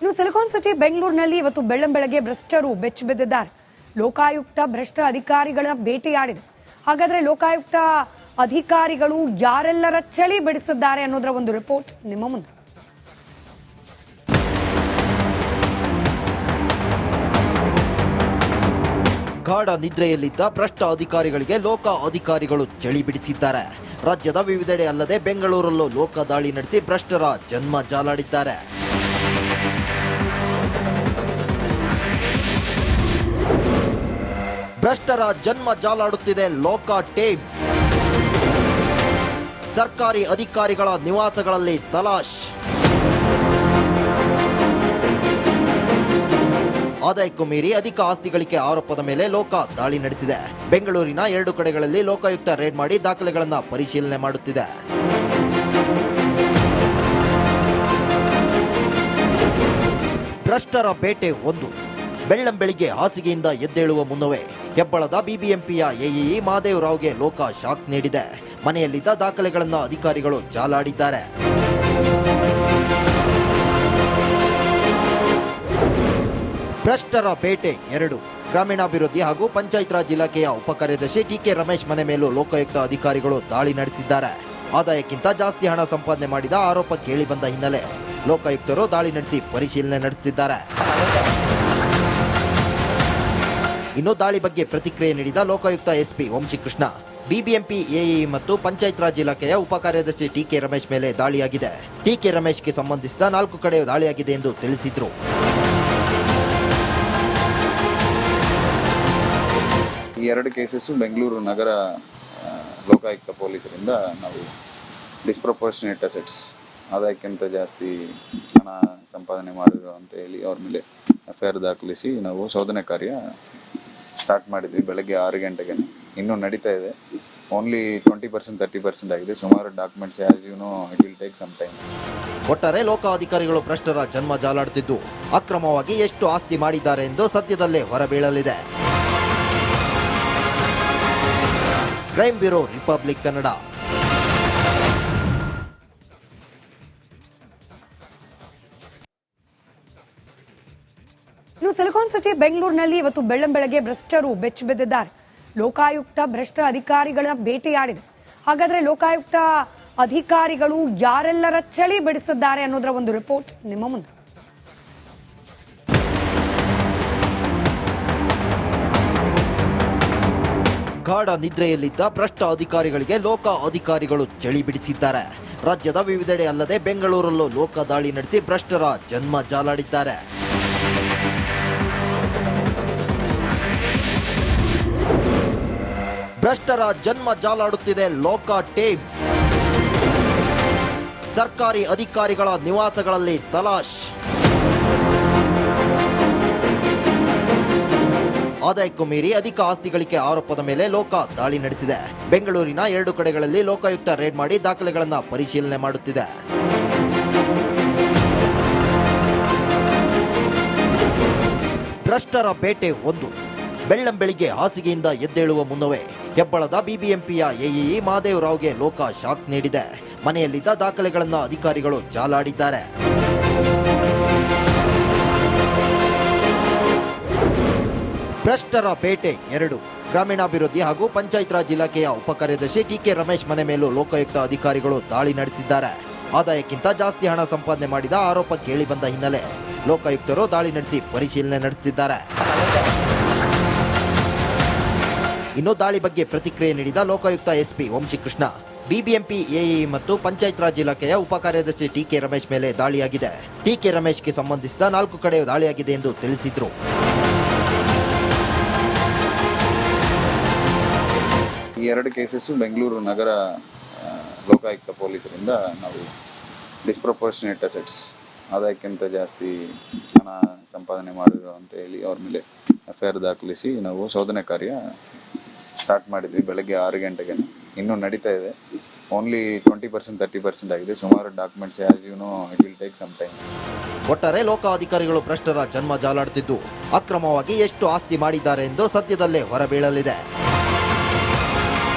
ಇನ್ನು silicon city ಬೆಂಗಳೂರಿನಲ್ಲಿ ಇವತ್ತು ಬೆಳ್ಳಂಬೆಳಗ್ಗೆ ಭ್ರಷ್ಟರು ಬೆಚ್ಚಿಬಿದ್ದಿದ್ದಾರೆ. ಲೋಕಾಯುಕ್ತ ಭ್ರಷ್ಟ ಅಧಿಕಾರಿಗಳ ಬೇಟೆಯಾಡಿದೆ. ಹಾಗಾದ್ರೆ ಲೋಕಾಯುಕ್ತ ಅಧಿಕಾರಿಗಳು ಯಾರೆಲ್ಲರ ಚಳಿ ಬಿಡಿಸಿದ್ದಾರೆ ಅನ್ನೋದರ ಒಂದು ರಿಪೋರ್ಟ್ ನಿಮ್ಮ ಮುಂದೆ. ಗಾಢ ನಿದ್ರೆಯಲ್ಲಿದ್ದ ಭ್ರಷ್ಟ ಅಧಿಕಾರಿಗಳಿಗೆ ಲೋಕ ಅಧಿಕಾರಿಗಳು ಚಳಿ ಬಿಡಿಸಿದ್ದಾರೆ. ರಾಜ್ಯದ ವಿವಿಧೆಡೆ ಅಲ್ಲದೆ ಬೆಂಗಳೂರಲ್ಲೂ ಲೋಕ ದಾಳಿ ನಡೆಸಿ ಭ್ರಷ್ಟರ ಜನ್ಮ ಜಾಲಾಡಿದ್ದಾರೆ. ಭ್ರಷ್ಟರ ಜನ್ಮ ಜಾಲಾಡುತ್ತಿದೆ ಲೋಕ ಟೀಮ್. ಸರ್ಕಾರಿ ಅಧಿಕಾರಿಗಳ ನಿವಾಸಗಳಲ್ಲಿ ತಲಾಶ್. ಆದಾಯಕ್ಕೂ ಮೀರಿ ಅಧಿಕ ಆಸ್ತಿ ಗಳಿಕೆ ಆರೋಪದ ಮೇಲೆ ಲೋಕ ದಾಳಿ ನಡೆಸಿದೆ. ಬೆಂಗಳೂರಿನ 2 ಕಡೆಗಳಲ್ಲಿ ಲೋಕಾಯುಕ್ತ ರೇಡ್ ಮಾಡಿ ದಾಖಲೆಗಳನ್ನು ಪರಿಶೀಲನೆ ಮಾಡುತ್ತಿದೆ. ಭ್ರಷ್ಟರ ಬೇಟೆ 1. ಬೆಳ್ಳಂಬೆಳಿಗ್ಗೆ ಹಾಸಿಗೆಯಿಂದ ಎದ್ದೇಳುವ ಮುನ್ನವೇ ಹೆಬ್ಬಳದ ಬಿಬಿಎಂಪಿಯ ಎಇಇ ಮಹದೇವ್ ರಾವ್ಗೆ ಲೋಕ ಶಾಕ್ ನೀಡಿದೆ. ಮನೆಯಲ್ಲಿದ್ದ ದಾಖಲೆಗಳನ್ನು ಅಧಿಕಾರಿಗಳು ಜಾಲಾಡಿದ್ದಾರೆ. ಭ್ರಷ್ಟರ ಬೇಟೆ 2. ಗ್ರಾಮೀಣಾಭಿವೃದ್ಧಿ ಹಾಗೂ ಪಂಚಾಯತ್ ರಾಜ್ ಇಲಾಖೆಯ ಉಪಕಾರ್ಯದರ್ಶಿ ಟಿಕೆ ರಮೇಶ್ ಮನೆ ಮೇಲೂ ಲೋಕಾಯುಕ್ತ ಅಧಿಕಾರಿಗಳು ದಾಳಿ ನಡೆಸಿದ್ದಾರೆ. ಆದಾಯಕ್ಕಿಂತ ಜಾಸ್ತಿ ಹಣ ಸಂಪಾದನೆ ಮಾಡಿದ ಆರೋಪ ಕೇಳಿಬಂದ ಹಿನ್ನೆಲೆ ಲೋಕಾಯುಕ್ತರು ದಾಳಿ ನಡೆಸಿ ಪರಿಶೀಲನೆ ನಡೆಸುತ್ತಿದ್ದಾರೆ. ಇನ್ನು ದಾಳಿ ಬಗ್ಗೆ ಪ್ರತಿಕ್ರಿಯೆ ನೀಡಿದ Lokayukta SP Vamshikrishna, BBMP AEE ಮತ್ತು ಪಂಚಾಯತ್ ರಾಜ್ ಇಲಾಖೆಯ ಉಪಕಾರ್ಯದರ್ಶಿ ಟಿಕೆ ರಮೇಶ್ ಮೇಲೆ ದಾಳಿಯಾಗಿದೆ. ಟಿಕೆ ರಮೇಶ್ಗೆ ಸಂಬಂಧಿಸಿದ 4 ಕಡೆ ದಾಳಿಯಾಗಿದೆ ಎಂದು ತಿಳಿಸಿದ್ರು. ಈ 2 ಕೇಸಸ್ಸು ಬೆಂಗಳೂರು ನಗರ ಲೋಕಾಯುಕ್ತ ಪೊಲೀಸರಿಂದ ನಾವು ಡಿಸ್ಪ್ರಪೋರ್ಷನೇಟ್ ಅಸೆಟ್ಸ್, ಆದಾಯಕ್ಕಿಂತ ಜಾಸ್ತಿ ಹಣ ಸಂಪಾದನೆ ಮಾಡಿದ್ರು ಅಂತ ಹೇಳಿ ಅವ್ರ ಮೇಲೆ ಎಫ್ಐಆರ್ ದಾಖಲಿಸಿ ನಾವು ಶೋಧನೆ ಕಾರ್ಯ ಸ್ಟಾರ್ಟ್ ಮಾಡಿದ್ವಿ. ಬೆಳಗ್ಗೆ 6 ಗಂಟೆಗೆ ಇನ್ನೂ ನಡೀತಾ ಇದೆ. ಓನ್ಲಿ 20% 30% ಆಗಿದೆ. ಸುಮಾರು documents as you know it will take some time. ಒಟ್ಟಾರೆ ಲೋಕ ಅಧಿಕಾರಿಗಳು ಭ್ರಷ್ಟರ ಜನ್ಮ ಜಾಲಾಡುತ್ತಿದ್ದು ಅಕ್ರಮವಾಗಿ ಎಷ್ಟು ಆಸ್ತಿ ಮಾಡಿದ್ದಾರೆ ಎಂದು ಸದ್ಯದಲ್ಲೇ ಹೊರಬೀಳಲಿದೆ. Crime bureau, republic Kannada. ಇನ್ನು ಸಿಲಿಕಾನ್ ಸಿಟಿ ಬೆಂಗಳೂರಿನಲ್ಲಿ ಇವತ್ತು ಬೆಳ್ಳಂಬೆಳಗ್ಗೆ ಭ್ರಷ್ಟರು ಬೆಚ್ಚಿಬಿದ್ದಿದ್ದಾರೆ. ಲೋಕಾಯುಕ್ತ ಭ್ರಷ್ಟ ಅಧಿಕಾರಿಗಳ ಬೇಟೆಯಾಡಿದೆ. ಹಾಗಾದ್ರೆ ಲೋಕಾಯುಕ್ತ ಅಧಿಕಾರಿಗಳು ಯಾರೆಲ್ಲರ ಚಳಿ ಬಿಡಿಸಿದ್ದಾರೆ ಅನ್ನೋದರ ಒಂದು ರಿಪೋರ್ಟ್ ನಿಮ್ಮ ಮುಂದೆ. ಗಾಢ ನಿದ್ರೆಯಲ್ಲಿದ್ದ ಭ್ರಷ್ಟ ಅಧಿಕಾರಿಗಳಿಗೆ ಲೋಕ ಅಧಿಕಾರಿಗಳು ಚಳಿ ಬಿಡಿಸಿದ್ದಾರೆ. ರಾಜ್ಯದ ವಿವಿಧೆಡೆ ಅಲ್ಲದೆ ಬೆಂಗಳೂರಲ್ಲೂ ಲೋಕ ದಾಳಿ ನಡೆಸಿ ಭ್ರಷ್ಟರ ಜನ್ಮ ಜಾಲಾಡಿದ್ದಾರೆ. ಭ್ರಷ್ಟರ ಜನ್ಮ ಜಾಲಾಡುತ್ತಿದೆ ಲೋಕ ಟೀಮ್. ಸರ್ಕಾರಿ ಅಧಿಕಾರಿಗಳ ನಿವಾಸಗಳಲ್ಲಿ ತಲಾಶ್. ಆದಾಯಕ್ಕೂ ಮೀರಿ ಅಧಿಕ ಆಸ್ತಿ ಗಳಿಕೆ ಆರೋಪದ ಮೇಲೆ ಲೋಕ ದಾಳಿ ನಡೆಸಿದೆ. ಬೆಂಗಳೂರಿನ 2 ಕಡೆಗಳಲ್ಲಿ ಲೋಕಾಯುಕ್ತ ರೇಡ್ ಮಾಡಿ ದಾಖಲೆಗಳನ್ನು ಪರಿಶೀಲನೆ ಮಾಡುತ್ತಿದೆ. ಭ್ರಷ್ಟರ ಬೇಟೆ 1. ಬೆಳ್ಳಂಬೆಳಿಗ್ಗೆ ಹಾಸಿಗೆಯಿಂದ ಎದ್ದೇಳುವ ಮುನ್ನವೇ ಹೆಬ್ಬಳದ ಬಿಬಿಎಂಪಿಯ ಎಇಇ ಮಹದೇವ್ ರಾವ್ಗೆ ಲೋಕ ಶಾಕ್ ನೀಡಿದೆ. ಮನೆಯಲ್ಲಿದ್ದ ದಾಖಲೆಗಳನ್ನು ಅಧಿಕಾರಿಗಳು ಜಾಲಾಡಿದ್ದಾರೆ. ಭ್ರಷ್ಟರ ಬೇಟೆ 2. ಗ್ರಾಮೀಣಾಭಿವೃದ್ಧಿ ಹಾಗೂ ಪಂಚಾಯತ್ ರಾಜ್ ಇಲಾಖೆಯ ಉಪಕಾರ್ಯದರ್ಶಿ ಟಿಕೆ ರಮೇಶ್ ಮನೆ ಮೇಲೂ ಲೋಕಾಯುಕ್ತ ಅಧಿಕಾರಿಗಳು ದಾಳಿ ನಡೆಸಿದ್ದಾರೆ. ಆದಾಯಕ್ಕಿಂತ ಜಾಸ್ತಿ ಹಣ ಸಂಪಾದನೆ ಮಾಡಿದ ಆರೋಪ ಕೇಳಿಬಂದ ಹಿನ್ನೆಲೆ ಲೋಕಾಯುಕ್ತರು ದಾಳಿ ನಡೆಸಿ ಪರಿಶೀಲನೆ ನಡೆಸುತ್ತಿದ್ದಾರೆ. ಇನ್ನು ದಾಳಿ ಬಗ್ಗೆ ಪ್ರತಿಕ್ರಿಯೆ ನೀಡಿದ Lokayukta SP Vamshikrishna, BBMP AEE ಮತ್ತು ಪಂಚಾಯತ್ ರಾಜ್ ಇಲಾಖೆಯ ಉಪಕಾರ್ಯದರ್ಶಿ ಟಿಕೆ ರಮೇಶ್ ಮೇಲೆ ದಾಳಿಯಾಗಿದೆ. ಟಿಕೆ ರಮೇಶ್ಗೆ ಸಂಬಂಧಿಸಿದ 4 ಕಡೆ ದಾಳಿಯಾಗಿದೆ ಎಂದು ತಿಳಿಸಿದ್ರು. ಈ 2 ಕೇಸಸ್ಸು ಬೆಂಗಳೂರು ನಗರ ಲೋಕಾಯುಕ್ತ ಪೊಲೀಸರಿಂದ ನಾವು ಡಿಸ್ಪ್ರಪೋರ್ಷನೇಟ್ ಅಸೆಟ್ಸ್, ಆದಾಯಕ್ಕಿಂತ ಜಾಸ್ತಿ ಹಣ ಸಂಪಾದನೆ ಮಾಡಿದ್ರು ಅಂತ ಹೇಳಿ ಅವ್ರ ಮೇಲೆ ಎಫ್ಐಆರ್ ದಾಖಲಿಸಿ ನಾವು ಶೋಧನೆ ಕಾರ್ಯ ಸ್ಟಾರ್ಟ್ ಮಾಡಿದ್ವಿ. ಬೆಳಗ್ಗೆ 6 ಗಂಟೆಗೆ ಇನ್ನೂ ನಡೀತಾ ಇದೆ. ಓನ್ಲಿ 20% 30% ಆಗಿದೆ. ಸುಮಾರು documents as you know it will take some time. ಒಟ್ಟಾರೆ ಲೋಕ ಅಧಿಕಾರಿಗಳು ಭ್ರಷ್ಟರ ಜನ್ಮ ಜಾಲಾಡುತ್ತಿದ್ದು ಅಕ್ರಮವಾಗಿ ಎಷ್ಟು ಆಸ್ತಿ ಮಾಡಿದ್ದಾರೆ ಎಂದು ಸದ್ಯದಲ್ಲೇ ಹೊರಬೀಳಲಿದೆ.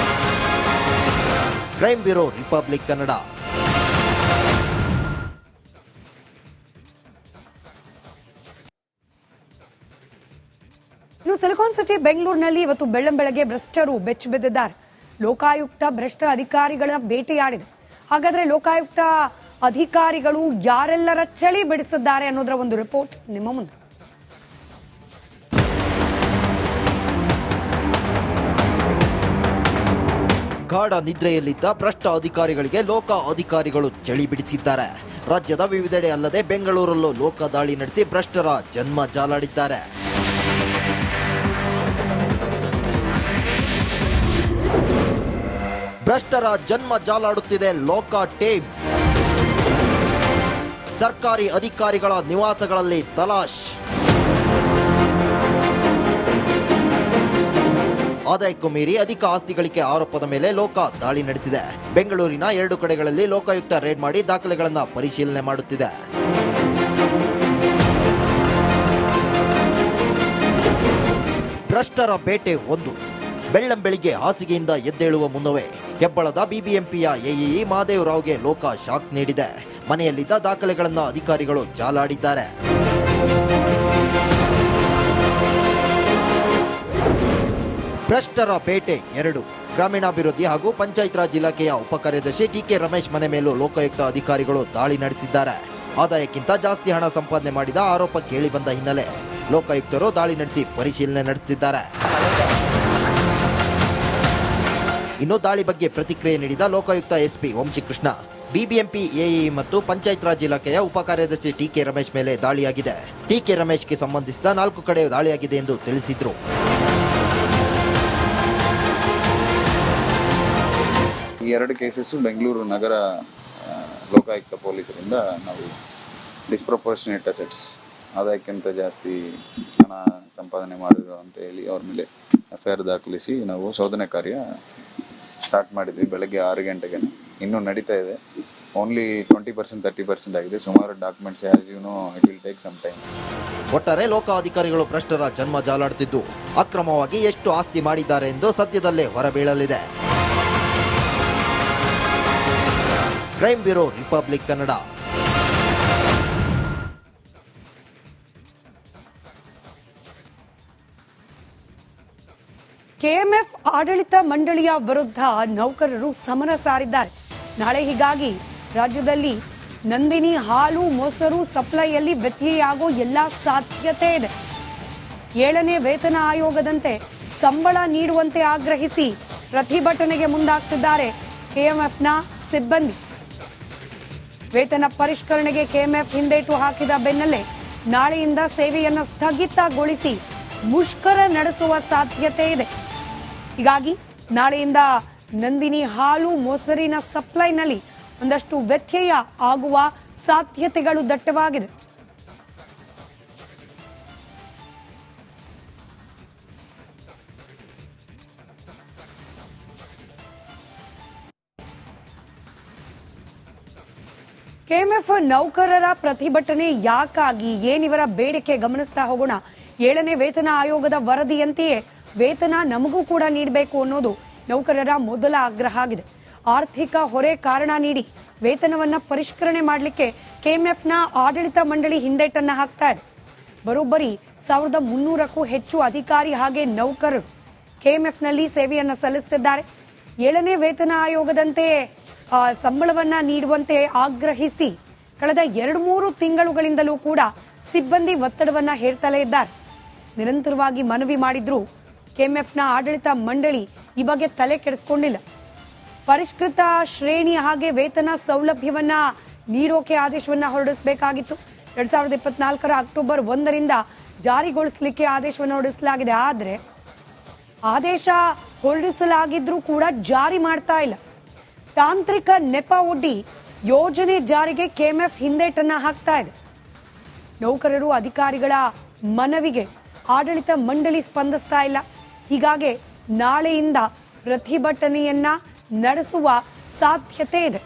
Crime bureau, republic Kannada. ಇನ್ನು ಸಿಲಿಕಾನ್ ಸಿಟಿ ಬೆಂಗಳೂರಿನಲ್ಲಿ ಇವತ್ತು ಬೆಳ್ಳಂಬೆಳಗ್ಗೆ ಭ್ರಷ್ಟರು ಬೆಚ್ಚಿಬಿದ್ದಿದ್ದಾರೆ. ಲೋಕಾಯುಕ್ತ ಭ್ರಷ್ಟ ಅಧಿಕಾರಿಗಳ ಬೇಟೆಯಾಡಿದೆ. ಹಾಗಾದ್ರೆ ಲೋಕಾಯುಕ್ತ ಅಧಿಕಾರಿಗಳು ಯಾರೆಲ್ಲರ ಚಳಿ ಬಿಡಿಸಿದ್ದಾರೆ ಅನ್ನೋದರ ಒಂದು ರಿಪೋರ್ಟ್ ನಿಮ್ಮ ಮುಂದೆ. ಗಾಢ ನಿದ್ರೆಯಲ್ಲಿದ್ದ ಭ್ರಷ್ಟ ಅಧಿಕಾರಿಗಳಿಗೆ ಲೋಕ ಅಧಿಕಾರಿಗಳು ಚಳಿ ಬಿಡಿಸಿದ್ದಾರೆ. ರಾಜ್ಯದ ವಿವಿಧೆಡೆ ಅಲ್ಲದೆ ಬೆಂಗಳೂರಲ್ಲೂ ಲೋಕ ದಾಳಿ ನಡೆಸಿ ಭ್ರಷ್ಟರ ಜನ್ಮ ಜಾಲಾಡಿದ್ದಾರೆ. ಭ್ರಷ್ಟರ ಜನ್ಮ ಜಾಲಾಡುತ್ತಿದೆ ಲೋಕ ಟೀಮ್. ಸರ್ಕಾರಿ ಅಧಿಕಾರಿಗಳ ನಿವಾಸಗಳಲ್ಲಿ ತಲಾಶ್. ಆದಾಯಕ್ಕೂ ಮೀರಿ ಅಧಿಕ ಆಸ್ತಿ ಗಳಿಕೆ ಆರೋಪದ ಮೇಲೆ ಲೋಕ ದಾಳಿ ನಡೆಸಿದೆ. ಬೆಂಗಳೂರಿನ 2 ಕಡೆಗಳಲ್ಲಿ ಲೋಕಾಯುಕ್ತ ರೇಡ್ ಮಾಡಿ ದಾಖಲೆಗಳನ್ನು ಪರಿಶೀಲನೆ ಮಾಡುತ್ತಿದೆ. ಭ್ರಷ್ಟರ ಬೇಟೆ 1. ಬೆಳ್ಳಂಬೆಳಿಗ್ಗೆ ಹಾಸಿಗೆಯಿಂದ ಎದ್ದೇಳುವ ಮುನ್ನವೇ ಹೆಬ್ಬಳದ ಬಿಬಿಎಂಪಿಯ ಎಇಇ ಮಹದೇವರಾವ್ಗೆ ಲೋಕ ಶಾಕ್ ನೀಡಿದೆ. ಮನೆಯಲ್ಲಿದ್ದ ದಾಖಲೆಗಳನ್ನು ಅಧಿಕಾರಿಗಳು ಜಾಲಾಡಿದ್ದಾರೆ. ಭ್ರಷ್ಟರ ಬೇಟೆ 2. ಗ್ರಾಮೀಣಾಭಿವೃದ್ಧಿ ಹಾಗೂ ಪಂಚಾಯತ್ ರಾಜ್ ಇಲಾಖೆಯ ಉಪಕಾರ್ಯದರ್ಶಿ ಟಿಕೆ ರಮೇಶ್ ಮನೆ ಮೇಲೂ ಲೋಕಾಯುಕ್ತ ಅಧಿಕಾರಿಗಳು ದಾಳಿ ನಡೆಸಿದ್ದಾರೆ. ಆದಾಯಕ್ಕಿಂತ ಜಾಸ್ತಿ ಹಣ ಸಂಪಾದನೆ ಮಾಡಿದ ಆರೋಪ ಕೇಳಿಬಂದ ಹಿನ್ನೆಲೆ ಲೋಕಾಯುಕ್ತರು ದಾಳಿ ನಡೆಸಿ ಪರಿಶೀಲನೆ ನಡೆಸುತ್ತಿದ್ದಾರೆ. ಇನ್ನು ದಾಳಿ ಬಗ್ಗೆ ಪ್ರತಿಕ್ರಿಯೆ ನೀಡಿದ Lokayukta SP Vamshikrishna, BBMP AEE ಮತ್ತು ಪಂಚಾಯತ್ ರಾಜ್ ಇಲಾಖೆಯ ಉಪಕಾರ್ಯದರ್ಶಿ ಟಿಕೆ ರಮೇಶ್ ಮೇಲೆ ದಾಳಿಯಾಗಿದೆ. ಟಿಕೆ ರಮೇಶ್ಗೆ ಸಂಬಂಧಿಸಿದ 4 ಕಡೆ ದಾಳಿಯಾಗಿದೆ ಎಂದು ತಿಳಿಸಿದ್ರು. ಈ 2 ಕೇಸಸ್ಸು ಬೆಂಗಳೂರು ನಗರ ಲೋಕಾಯುಕ್ತ ಪೊಲೀಸರಿಂದ ನಾವು ಡಿಸ್ಪ್ರಪೋರ್ಷನೇಟ್ ಅಸೆಟ್ಸ್, ಆದಾಯಕ್ಕಿಂತ ಜಾಸ್ತಿ ಹಣ ಸಂಪಾದನೆ ಮಾಡಿದ್ರು ಅಂತ ಹೇಳಿ ಅವ್ರ ಮೇಲೆ ಎಫ್ಐಆರ್ ದಾಖಲಿಸಿ ನಾವು ಶೋಧನೆ ಕಾರ್ಯ ಸ್ಟಾರ್ಟ್ ಮಾಡಿದ್ವಿ. ಬೆಳಗ್ಗೆ 6 ಗಂಟೆಗೆ ಇನ್ನೂ ನಡೀತಾ ಇದೆ. ಓನ್ಲಿ 20% 30% ಆಗಿದೆ. ಸುಮಾರು documents as you know it will take some time. ಒಟ್ಟಾರೆ ಲೋಕ ಅಧಿಕಾರಿಗಳು ಭ್ರಷ್ಟರ ಜನ್ಮ ಜಾಲಾಡುತ್ತಿದ್ದು ಅಕ್ರಮವಾಗಿ ಎಷ್ಟು ಆಸ್ತಿ ಮಾಡಿದ್ದಾರೆ ಎಂದು ಸದ್ಯದಲ್ಲೇ ಹೊರಬೀಳಲಿದೆ. Crime bureau, republic Kannada. KMF ಆಡಳಿತ ಮಂಡಳಿಯ ವಿರುದ್ಧ ನೌಕರರು ಸಮರ ಸಾರಿದ್ದಾರೆ. ನಾಳೆ ಹೀಗಾಗಿ ರಾಜ್ಯದಲ್ಲಿ ನಂದಿನಿ ಹಾಲು ಮೊಸರು ಸಪ್ಲೈಯಲ್ಲಿ ವ್ಯತ್ಯಯಾಗೋ ಎಲ್ಲ ಸಾಧ್ಯತೆ ಇದೆ. 7ನೇ ವೇತನ ಆಯೋಗದಂತೆ ಸಂಬಳ ನೀಡುವಂತೆ ಆಗ್ರಹಿಸಿ ಪ್ರತಿಭಟನೆಗೆ ಮುಂದಾಗ್ತಿದ್ದಾರೆ ಕೆಎಂಎಫ್ನ ಸಿಬ್ಬಂದಿ. ವೇತನ ಪರಿಷ್ಕರಣೆಗೆ ಕೆಎಂಎಫ್ ಹಿಂದೇಟು ಹಾಕಿದ ಬೆನ್ನಲ್ಲೇ ನಾಳೆಯಿಂದ ಸೇವೆಯನ್ನು ಸ್ಥಗಿತಗೊಳಿಸಿ ಮುಷ್ಕರ ನಡೆಸುವ ಸಾಧ್ಯತೆ ಇದೆ. ಹೀಗಾಗಿ ನಾಳೆಯಿಂದ ನಂದಿನಿ ಹಾಲು ಮೊಸರಿನ ಸಪ್ಲೈನಲ್ಲಿ ಒಂದಷ್ಟು ವ್ಯತ್ಯಯ ಆಗುವ ಸಾಧ್ಯತೆಗಳು ದಟ್ಟವಾಗಿದೆ. ಕೆಎಂಎಫ್ ನೌಕರರ ಪ್ರತಿಭಟನೆ ಯಾಕಾಗಿ, ಏನಿವರ ಬೇಡಿಕೆ ಗಮನಿಸ್ತಾ ಹೋಗೋಣ. 7ನೇ ವೇತನ ಆಯೋಗದ ವರದಿಯಂತೆಯೇ ವೇತನ ನಮಗೂ ಕೂಡ ನೀಡಬೇಕು ಅನ್ನೋದು ನೌಕರರ ಮೊದಲ ಆಗ್ರಹ ಆಗಿದೆ. ಆರ್ಥಿಕ ಹೊರೆ ಕಾರಣ ನೀಡಿ ವೇತನವನ್ನ ಪರಿಷ್ಕರಣೆ ಮಾಡಲಿಕ್ಕೆ ಕೆಎಂಎಫ್ನ ಆಡಳಿತ ಮಂಡಳಿ ಹಿಂದೇಟನ್ನ ಹಾಕ್ತಾ ಇದೆ. ಬರೋಬ್ಬರಿ 1300ಕ್ಕೂ ಹೆಚ್ಚು ಅಧಿಕಾರಿ ಹಾಗೆ ನೌಕರರು ಕೆಎಂಎಫ್ನಲ್ಲಿ ಸೇವೆಯನ್ನ ಸಲ್ಲಿಸುತ್ತಿದ್ದಾರೆ. 7ನೇ ವೇತನ ಆಯೋಗದಂತೆ ಸಂಬಳವನ್ನ ನೀಡುವಂತೆ ಆಗ್ರಹಿಸಿ ಕಳೆದ 2-3 ತಿಂಗಳುಗಳಿಂದಲೂ ಕೂಡ ಸಿಬ್ಬಂದಿ ಒತ್ತಡವನ್ನ ಹೇರ್ತಲೇ ಇದ್ದಾರೆ. ನಿರಂತರವಾಗಿ ಮನವಿ ಮಾಡಿದ್ರು ಕೆಎಂಎಫ್ನ ಆಡಳಿತ ಮಂಡಳಿ ಈ ಬಗ್ಗೆ ತಲೆ ಕೆಡಿಸಿಕೊಂಡಿಲ್ಲ. ಪರಿಷ್ಕೃತ ಶ್ರೇಣಿ ಹಾಗೆ ವೇತನ ಸೌಲಭ್ಯವನ್ನ ನೀಡೋಕೆ ಆದೇಶವನ್ನ ಹೊರಡಿಸಬೇಕಾಗಿತ್ತು. 2024ರ ಅಕ್ಟೋಬರ್ 1ರಿಂದ ಜಾರಿಗೊಳಿಸಲಿಕ್ಕೆ ಆದೇಶವನ್ನು ಹೊರಡಿಸಲಾಗಿದೆ. ಆದರೆ ಆದೇಶ ಹೊರಡಿಸಲಾಗಿದ್ರೂ ಕೂಡ ಜಾರಿ ಮಾಡ್ತಾ ಇಲ್ಲ. ತಾಂತ್ರಿಕ ನೆಪ ಒಡ್ಡಿ ಯೋಜನೆ ಜಾರಿಗೆ ಕೆಎಂಎಫ್ ಹಿಂದೇಟನ್ನ ಹಾಕ್ತಾ ಇದೆ. ನೌಕರರು ಅಧಿಕಾರಿಗಳ ಮನವಿಗೆ ಆಡಳಿತ ಮಂಡಳಿ ಸ್ಪಂದಿಸ್ತಾ ಇಲ್ಲ. ಹೀಗಾಗಿ ನಾಳೆಯಿಂದ ಪ್ರತಿಭಟನೆಯನ್ನ ನಡೆಸುವ ಸಾಧ್ಯತೆ ಇದೆ.